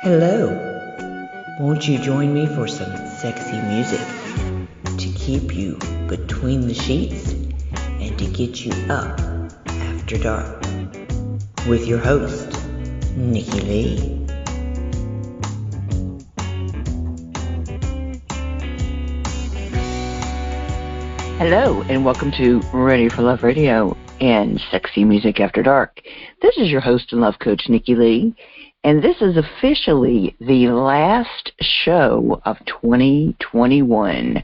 Hello. Won't you join me for some sexy music to keep you between the sheets and to get you up after dark with your host, Nikki Lee. Hello, and welcome to Ready for Love Radio and Sexy Music After Dark. This is your host and love coach, Nikki Lee, and this is officially the last show of 2021.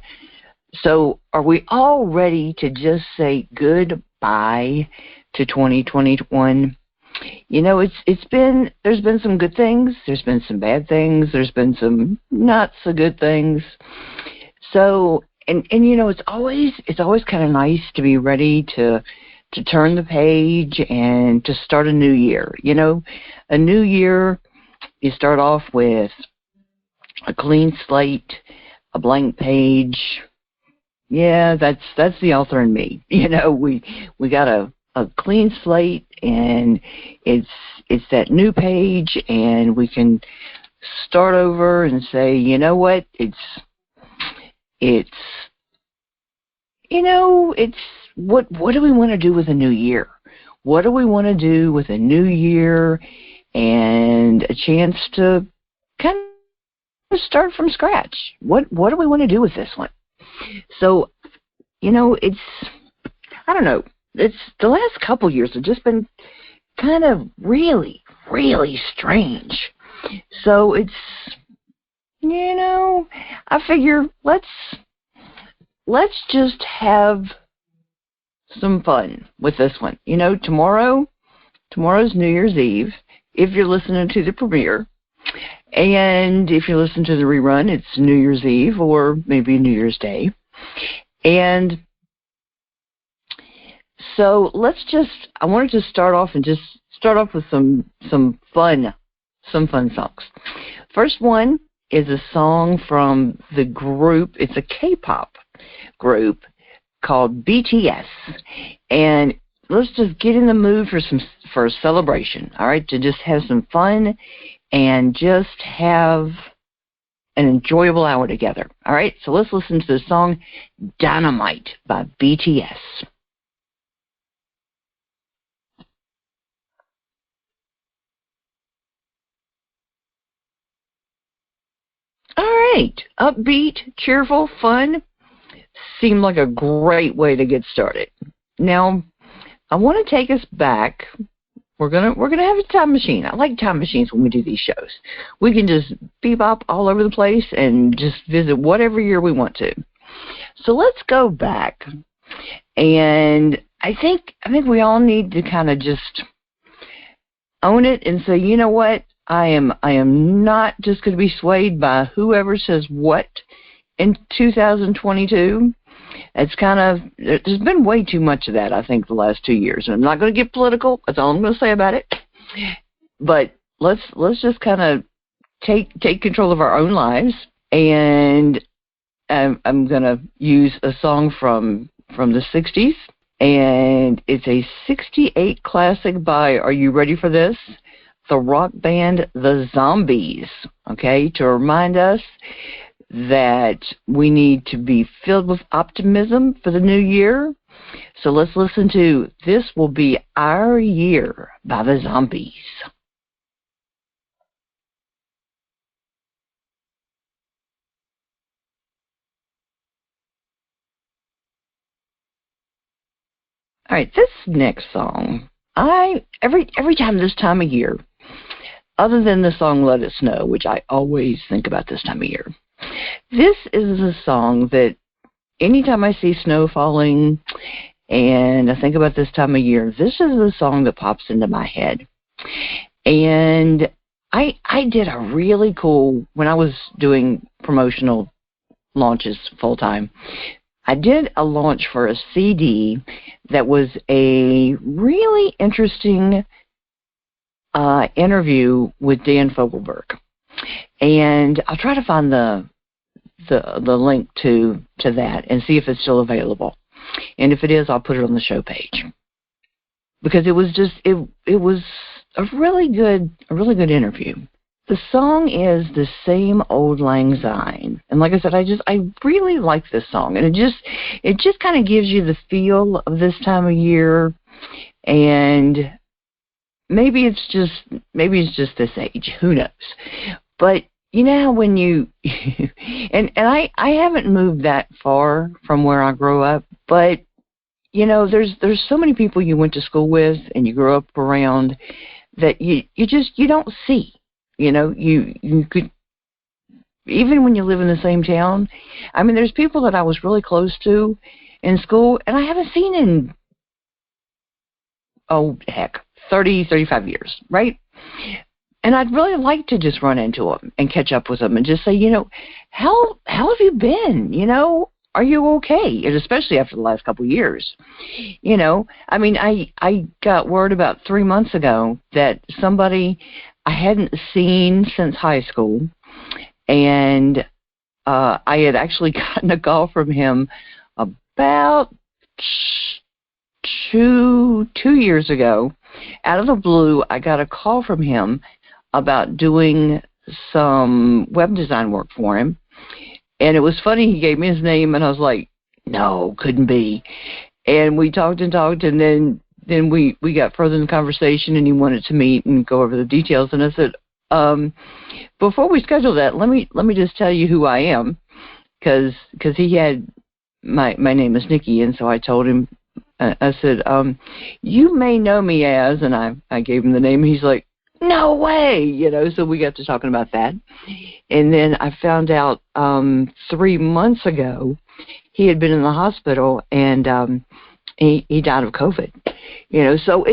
So are we all ready to just say goodbye to 2021? You know, there's been some good things, there's been some bad things, there's been some not so good things. So And you know, it's always kind of nice to be ready to turn the page and to start a new year. You know, a new year, you start off with a clean slate, a blank page. Yeah, that's the author in me. You know, we got a clean slate, and it's that new page, and we can start over and say, you know what, it's what do we want to do with a new year? What do we want to do with a new year and a chance to kind of start from scratch? What do we want to do with this one? So, you know, I don't know. It's the last couple years have just been kind of really, really strange. So it's, you know, I figure let's just have some fun with this one. You know, tomorrow's New Year's Eve, if you're listening to the premiere. And if you listen to the rerun, it's New Year's Eve or maybe New Year's Day. And so I wanted to start off with some fun songs. First one is a song from the group. It's a K-pop group called BTS, and let's just get in the mood for a celebration. All right, to just have some fun and just have an enjoyable hour together. All right, so let's listen to the song Dynamite by BTS. All right, upbeat, cheerful, fun seemed like a great way to get started. Now, I want to take us back. We're gonna have a time machine. I like time machines when we do these shows. We can just bebop all over the place and just visit whatever year we want to. So let's go back, and I think we all need to kind of just own it and say, you know what? I am not just going to be swayed by whoever says what in 2022. It's kind of, there's been way too much of that, I think, the last 2 years. And I'm not going to get political. That's all I'm going to say about it. But let's just kind of take control of our own lives. And I'm going to use a song from the 60s. And it's a 68 classic by, are you ready for this? The rock band The Zombies, okay, to remind us that we need to be filled with optimism for the new year. So let's listen to This Will Be Our Year by The Zombies. All right, this next song, every time this time of year, other than the song Let It Snow, which I always think about this time of year, this is a song that anytime I see snow falling and I think about this time of year, this is the song that pops into my head. And I did a really cool, when I was doing promotional launches full time, I did a launch for a CD that was a really interesting interview with Dan Fogelberg. And I'll try to find the link to that and see if it's still available. And if it is, I'll put it on the show page. Because it was just it was a really good interview. the song is The Same Old Lang Syne. And like I said, I really like this song. And it just kind of gives you the feel of this time of year. And maybe it's just this age. Who knows? But you know how when you and I haven't moved that far from where I grew up, but you know, there's so many people you went to school with and you grew up around that you don't see. You know, you could, even when you live in the same town. I mean, there's people that I was really close to in school, and I haven't seen in, 30, 35 years, right? And I'd really like to just run into them and catch up with them and just say, you know, how have you been? You know, are you okay? And especially after the last couple of years. You know, I mean, I got word about 3 months ago that somebody I hadn't seen since high school, and I had actually gotten a call from him about 2 years ago. Out of the blue, I got a call from him about doing some web design work for him. And it was funny, he gave me his name, and I was like, no, couldn't be. And we talked, and then we got further in the conversation, and he wanted to meet and go over the details. And I said, before we schedule that, let me just tell you who I am, because he had, my name is Nikki, and so I told him, I said, you may know me as, and I gave him the name, and he's like, no way, you know. So we got to talking about that. And then I found out 3 months ago he had been in the hospital, and he died of COVID. You know, so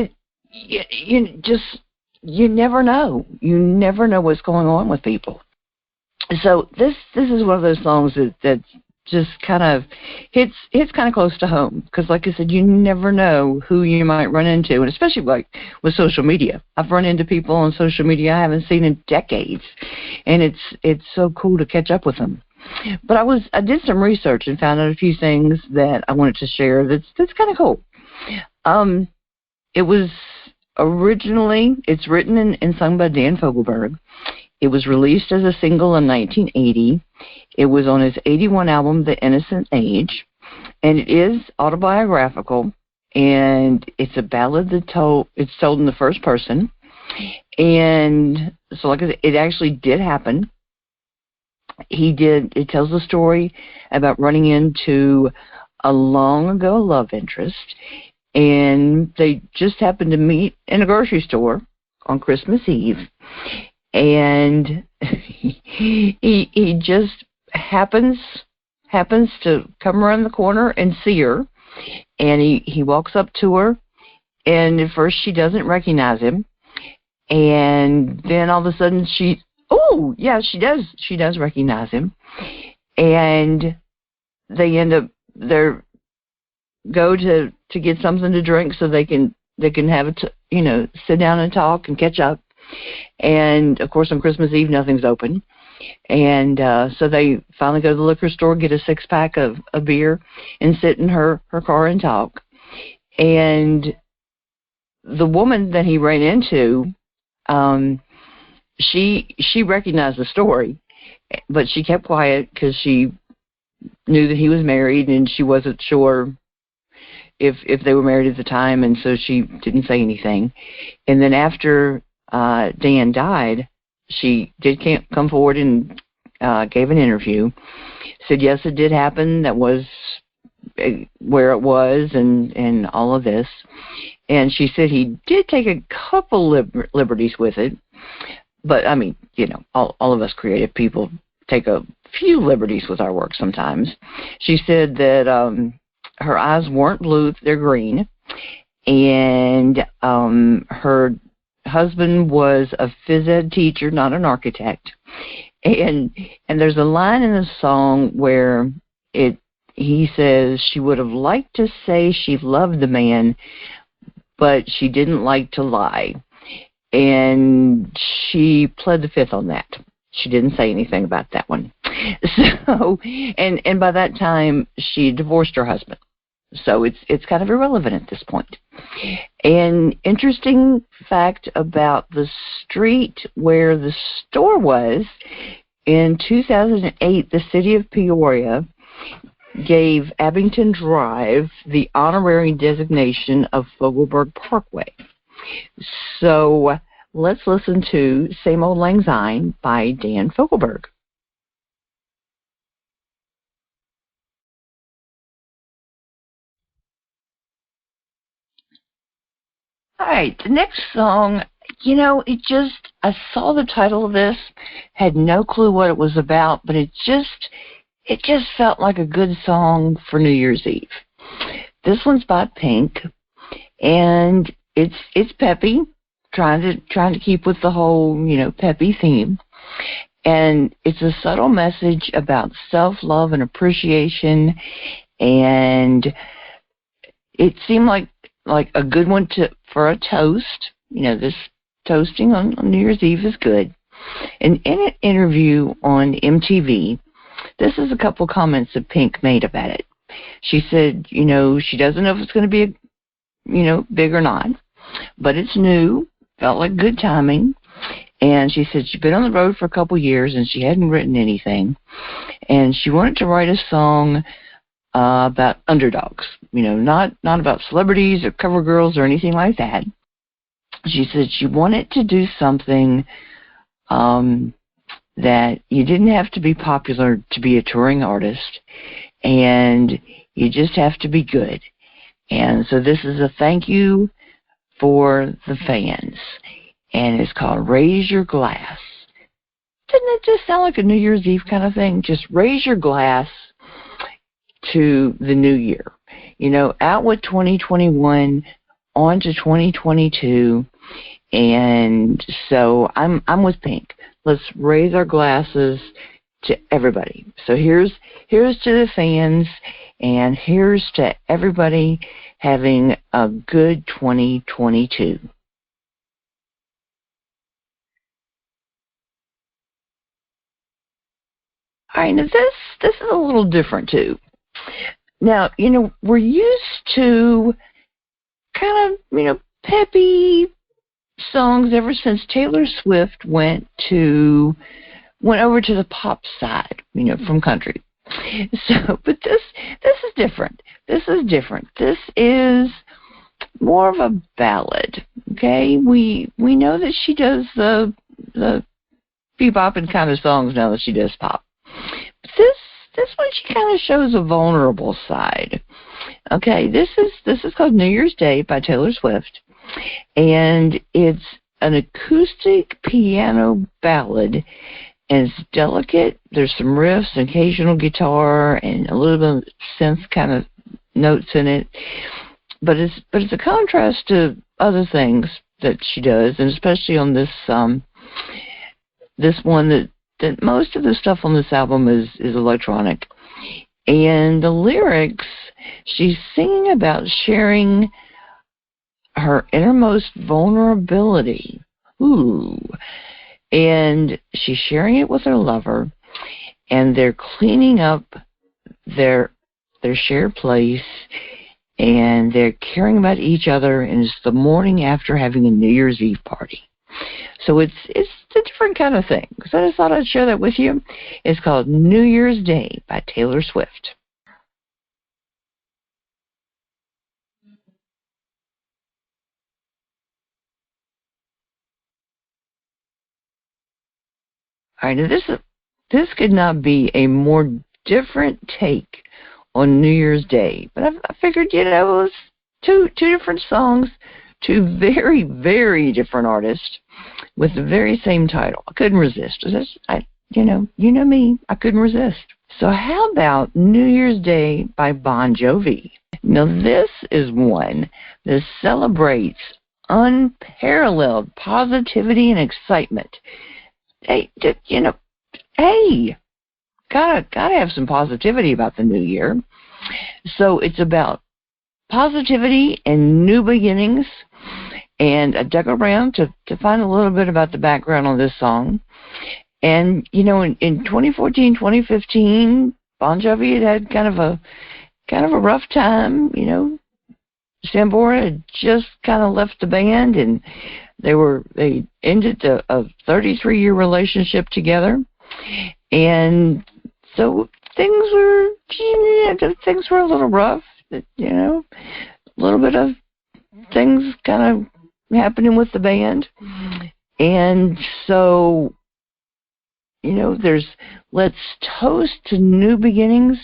you never know. You never know what's going on with people. So this is one of those songs that just kind of hits kind of close to home, because like I said, you never know who you might run into, and especially like with social media. I've run into people on social media I haven't seen in decades, and it's so cool to catch up with them. But I did some research and found out a few things that I wanted to share that's kind of cool. It was originally, it's written and sung by Dan Fogelberg. It was released as a single in 1980. It was on his 81 album, The Innocent Age, and it is autobiographical, and it's a ballad it's told in the first person. And so, like I said, it actually did happen. It tells the story about running into a long ago love interest, and they just happened to meet in a grocery store on Christmas Eve. And he just happens to come around the corner and see her, and he walks up to her, and at first she doesn't recognize him, and then all of a sudden she does recognize him, and they end up go to get something to drink so they can have sit down and talk and catch up. And of course on Christmas Eve nothing's open, and so they finally go to the liquor store, get a 6-pack of beer, and sit in her car and talk. And the woman that he ran into, she recognized the story, but she kept quiet because she knew that he was married, and she wasn't sure if they were married at the time, and so she didn't say anything. And then after Dan died, she did come forward and gave an interview, said yes, it did happen, that was where it was, and all of this. And she said he did take a couple liberties with it, but I mean, all of us creative people take a few liberties with our work sometimes. She said that her eyes weren't blue, they're green, and her husband was a phys ed teacher, not an architect. And there's a line in the song where he says she would have liked to say she loved the man, but she didn't like to lie. And she pled the fifth on that. She didn't say anything about that one. So, and by that time, she divorced her husband. So it's kind of irrelevant at this point. An interesting fact about the street where the store was, in 2008, the city of Peoria gave Abington Drive the honorary designation of Fogelberg Parkway. So let's listen to Same Old Lang Syne by Dan Fogelberg. All right, the next song, I saw the title of this, had no clue what it was about, but it just felt like a good song for New Year's Eve. This one's by Pink, and it's peppy, trying to keep with the whole, peppy theme. And it's a subtle message about self-love and appreciation, and it seemed like a good one for a toast. This toasting on New Year's Eve is good. And in an interview on MTV, this is a couple comments that Pink made about it. She said, she doesn't know if it's going to be, big or not, but it's new, felt like good timing. And she said she'd been on the road for a couple years and she hadn't written anything. And she wanted to write a song about underdogs, not about celebrities or cover girls or anything like that. She said she wanted to do something that you didn't have to be popular to be a touring artist, and you just have to be good. And so this is a thank you for the fans, and it's called Raise Your Glass. Doesn't it just sound like a New Year's Eve kind of thing? Just raise your glass to the new year. Out with 2021, on to 2022, and so I'm with Pink. Let's raise our glasses to everybody. So here's to the fans, and here's to everybody having a good 2022. All right, now this is a little different too. Now, we're used to kind of, peppy songs ever since Taylor Swift went over to the pop side, from country. So, but this is different. This is different. This is more of a ballad. Okay, we know that she does the bebopping kind of songs now that she does pop. But this one, she kind of shows a vulnerable side. Okay, this is called New Year's Day by Taylor Swift, and it's an acoustic piano ballad, and it's delicate. There's some riffs, occasional guitar, and a little bit of synth kind of notes in it. But it's a contrast to other things that she does, and especially on this one that most of the stuff on this album is electronic. And the lyrics, she's singing about sharing her innermost vulnerability. Ooh. And she's sharing it with her lover, and they're cleaning up their shared place, and they're caring about each other, and it's the morning after having a New Year's Eve party. So it's a different kind of thing. So I just thought I'd share that with you. It's called New Year's Day by Taylor Swift. All right, now this could not be a more different take on New Year's Day. But I figured, it was two different songs, two very, very different artists with the very same title. I couldn't resist. You know me, I couldn't resist. So how about New Year's Day by Bon Jovi? Now this is one that celebrates unparalleled positivity and excitement. Hey, gotta have some positivity about the new year. So it's about positivity and new beginnings. And I dug around to find a little bit about the background on this song. And, in 2014, 2015, Bon Jovi had kind of kind of a rough time. Sambora had just kind of left the band, and they ended a 33-year relationship together, and so things were a little rough. A little bit of things kind of happening with the band, and so there's let's toast to new beginnings.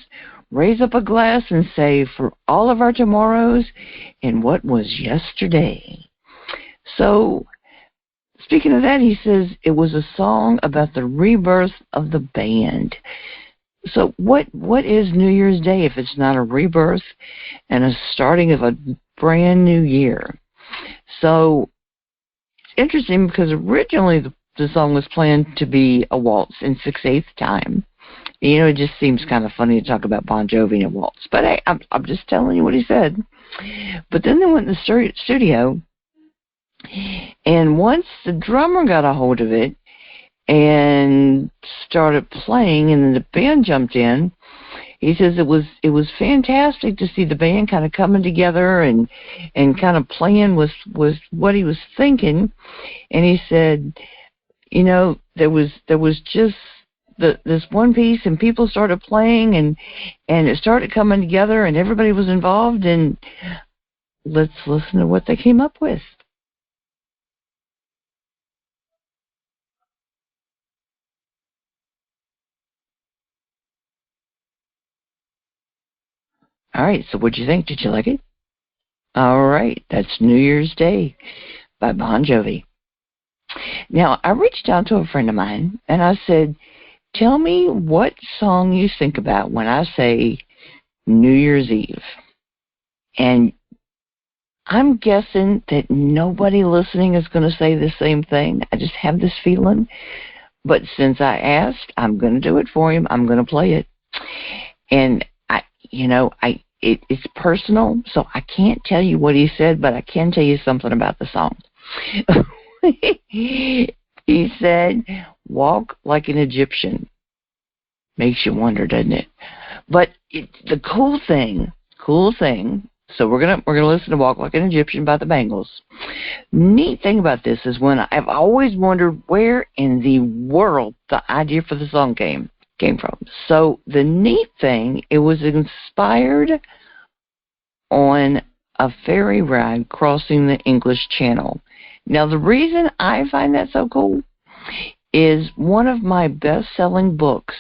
Raise up a glass and say, for all of our tomorrows and what was yesterday. So, speaking of that, he says it was a song about the rebirth of the band. So what is New Year's Day if it's not a rebirth and a starting of a brand new year? So, it's interesting because originally the song was planned to be a waltz in 6/8 time. It just seems kind of funny to talk about Bon Jovi and a waltz. But hey, I'm just telling you what he said. But then they went in the studio, and once the drummer got a hold of it and started playing, and then the band jumped in, he says it was fantastic to see the band kind of coming together and kind of playing with what he was thinking. And he said, there was just this one piece, and people started playing, and it started coming together, and everybody was involved, and let's listen to what they came up with. All right, so what'd you think? Did you like it? All right, that's New Year's Day by Bon Jovi. Now, I reached out to a friend of mine, and I said, tell me what song you think about when I say New Year's Eve. And I'm guessing that nobody listening is going to say the same thing. I just have this feeling. But since I asked, I'm going to do it for him. I'm going to play it. And it's personal, so I can't tell you what he said, but I can tell you something about the song. He said, walk like an Egyptian. Makes you wonder, doesn't it? But the cool thing, so we're gonna listen to Walk Like an Egyptian by the Bangles. Neat thing about this is I've always wondered where in the world the idea for the song came from. So the neat thing, it was inspired on a ferry ride crossing the English Channel. Now, the reason I find that so cool is one of my best-selling books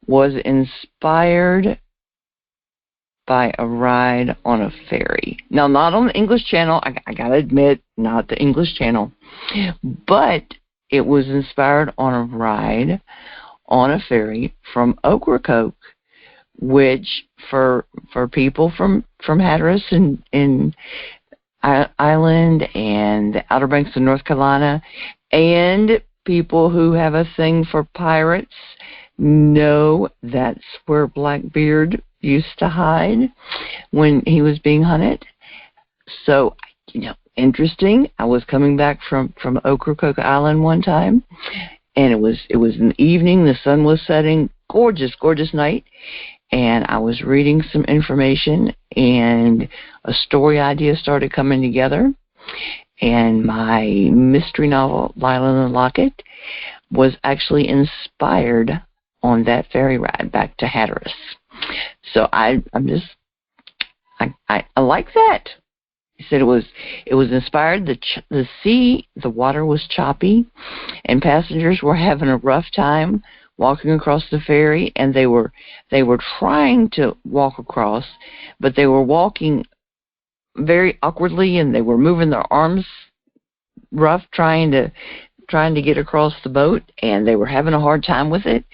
was inspired by a ride on a ferry. Now, not on the English Channel. I gotta admit, not the English Channel. But it was inspired on a ride on a ferry from Ocracoke, which for people from Hatteras in Island and the Outer Banks of North Carolina, and people who have a thing for pirates know that's where Blackbeard used to hide when he was being hunted. So, interesting. I was coming back from Ocracoke Island one time, and it was in the evening. The sun was setting. Gorgeous, gorgeous night. And I was reading some information, and a story idea started coming together. And my mystery novel, Lila and the Locket, was actually inspired on that ferry ride back to Hatteras. So I like that. He said it was inspired. The water was choppy, and passengers were having a rough time walking across the ferry, and they were trying to walk across, but they were walking very awkwardly, and they were moving their arms rough, trying to get across the boat, and they were having a hard time with it.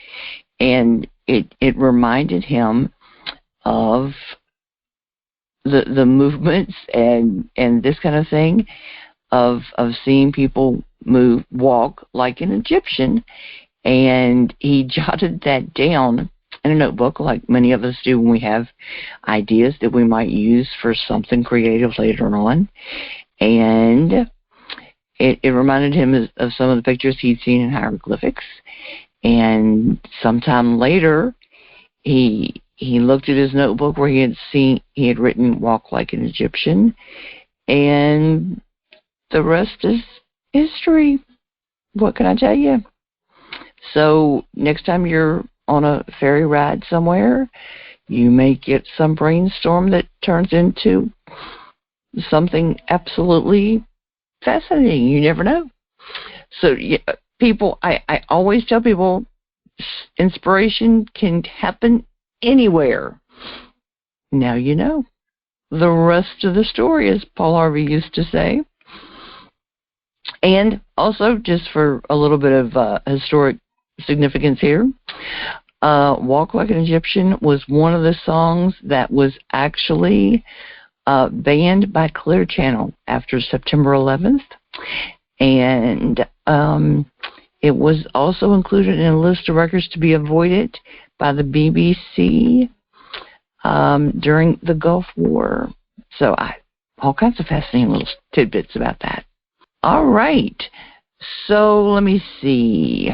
And it reminded him of the movements and this kind of thing of seeing people walk like an Egyptian. And he jotted that down in a notebook, like many of us do when we have ideas that we might use for something creative later on. And it reminded him of some of the pictures he'd seen in hieroglyphics. And sometime later, he he looked at his notebook where he had written "Walk Like an Egyptian," and the rest is history. What can I tell you? So next time you're on a ferry ride somewhere, you may get some brainstorm that turns into something absolutely fascinating. You never know. So people, I always tell people, inspiration can happen anywhere. Now you know. The rest of the story, as Paul Harvey used to say. And also, just for a little bit of historic significance here, Walk Like an Egyptian was one of the songs that was actually banned by Clear Channel after September 11th. And it was also included in a list of records to be avoided by the BBC during the Gulf War. So all kinds of fascinating little tidbits about that. All right. So let me see.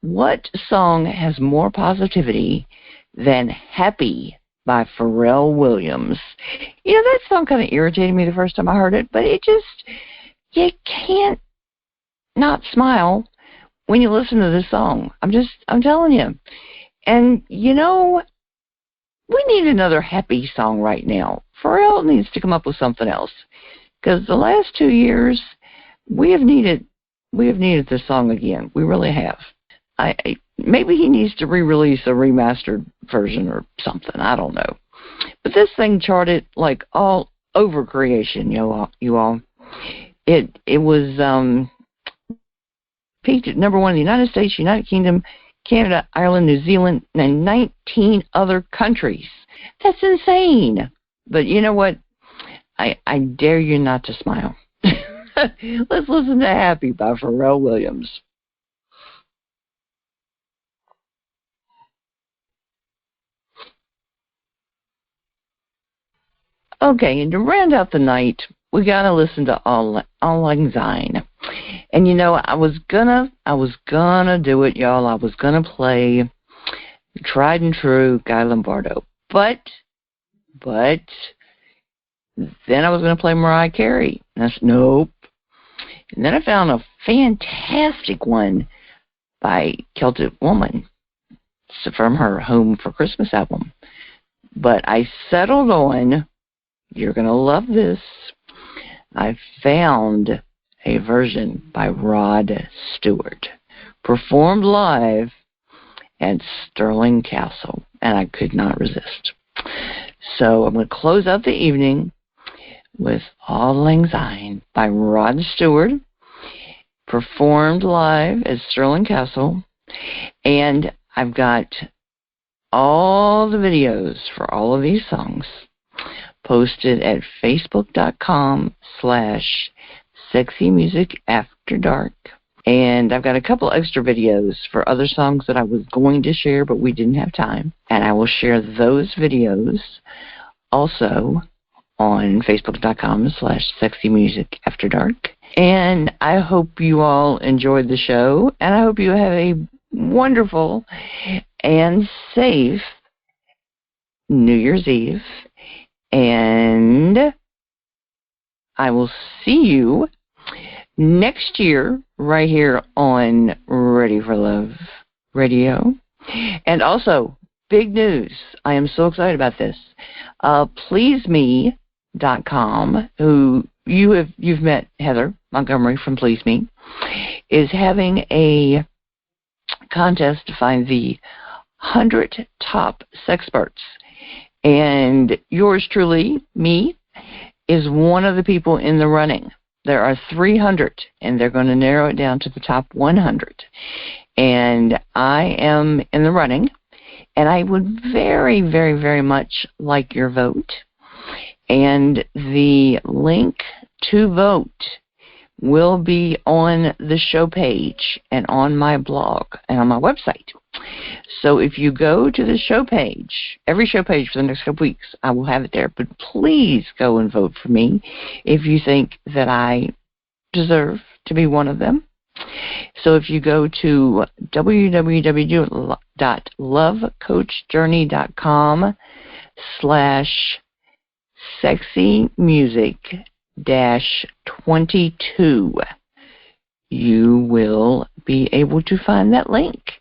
What song has more positivity than Happy by Pharrell Williams? You know, that song kind of irritated me the first time I heard it, but you can't not smile when you listen to this song. I'm telling you. And, you know, we need another happy song right now. Pharrell needs to come up with something else. Because the last 2 years, we have needed this song again. We really have. Maybe he needs to re-release a remastered version or something. I don't know. But this thing charted like all over creation, you all. It was peaked at number 1 in the United States, United Kingdom, Canada, Ireland, New Zealand, and 19 other countries. That's insane. But you know what? I dare you not to smile. Let's listen to Happy by Pharrell Williams. Okay, and to round out the night, we gotta listen to All Lang Syne. And you know, I was gonna do it, y'all. I was gonna play tried and true Guy Lombardo, but then I was gonna play Mariah Carey. And that's nope. And then I found a fantastic one by Celtic Woman from her Home for Christmas album. But I settled on, you're gonna love this, I found a version by Rod Stewart, performed live at Stirling Castle, and I could not resist. So I'm going to close out the evening with All Lang Syne by Rod Stewart, performed live at Stirling Castle, and I've got all the videos for all of these songs posted at facebook.com/sexymusicafterdark. And I've got a couple extra videos for other songs that I was going to share, but we didn't have time. And I will share those videos also on facebook.com/sexymusicafterdark. And I hope you all enjoyed the show, and I hope you have a wonderful and safe New Year's Eve. And I will see you next year right here on Ready for Love Radio. And also, big news. I am so excited about this. PleaseMe.com, who you've met Heather Montgomery from Please Me, is having a contest to find the 100 top sexperts. And yours truly, me, is one of the people in the running. There are 300, and they're going to narrow it down to the top 100. And I am in the running, and I would very, very, very much like your vote. And the link to vote will be on the show page and on my blog and on my website. So if you go to the show page, every show page for the next couple weeks, I will have it there. But please go and vote for me if you think that I deserve to be one of them. So if you go to www.lovecoachjourney.com/sexymusic-22, you will be able to find that link.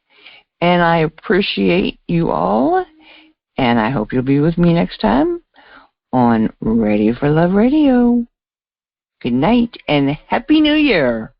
And I appreciate you all, and I hope you'll be with me next time on Ready for Love Radio. Good night and Happy New Year.